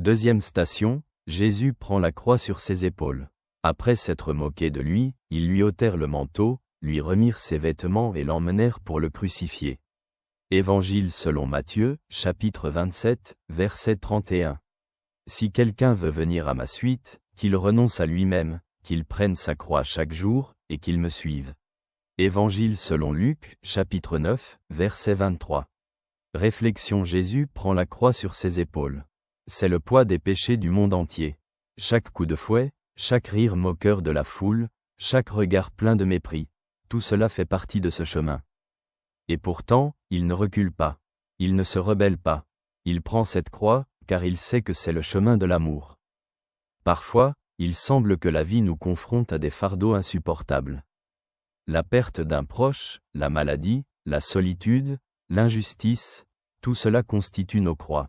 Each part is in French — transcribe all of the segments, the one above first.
Deuxième station, Jésus prend la croix sur ses épaules. Après s'être moqué de lui, ils lui ôtèrent le manteau, lui remirent ses vêtements et l'emmenèrent pour le crucifier. Évangile selon Matthieu, chapitre 27, verset 31. Si quelqu'un veut venir à ma suite, qu'il renonce à lui-même, qu'il prenne sa croix chaque jour, et qu'il me suive. Évangile selon Luc, chapitre 9, verset 23. Réflexion: Jésus prend la croix sur ses épaules. C'est le poids des péchés du monde entier. Chaque coup de fouet, chaque rire moqueur de la foule, chaque regard plein de mépris, tout cela fait partie de ce chemin. Et pourtant, il ne recule pas. Il ne se rebelle pas. Il prend cette croix, car il sait que c'est le chemin de l'amour. Parfois, il semble que la vie nous confronte à des fardeaux insupportables. La perte d'un proche, la maladie, la solitude, l'injustice, tout cela constitue nos croix.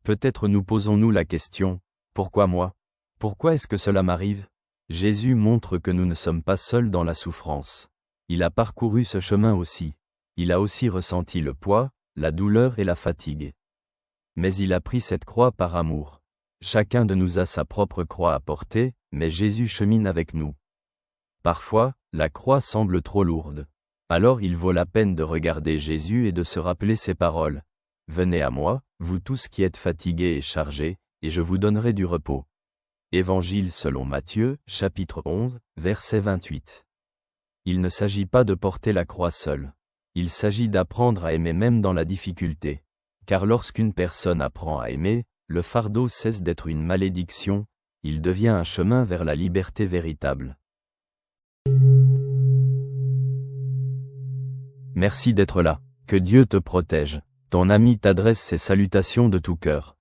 Peut-être nous posons-nous la question, pourquoi moi? Pourquoi est-ce que cela m'arrive? Jésus montre que nous ne sommes pas seuls dans la souffrance. Il a parcouru ce chemin aussi. Il a aussi ressenti le poids, la douleur et la fatigue. Mais il a pris cette croix par amour. Chacun de nous a sa propre croix à porter, mais Jésus chemine avec nous. Parfois, la croix semble trop lourde. Alors il vaut la peine de regarder Jésus et de se rappeler ces paroles. « Venez à moi, vous tous qui êtes fatigués et chargés, et je vous donnerai du repos. » Évangile selon Matthieu, chapitre 11, verset 28. Il ne s'agit pas de porter la croix seul. Il s'agit d'apprendre à aimer même dans la difficulté. Car lorsqu'une personne apprend à aimer, le fardeau cesse d'être une malédiction, il devient un chemin vers la liberté véritable. Merci d'être là. Que Dieu te protège. Ton ami t'adresse ses salutations de tout cœur.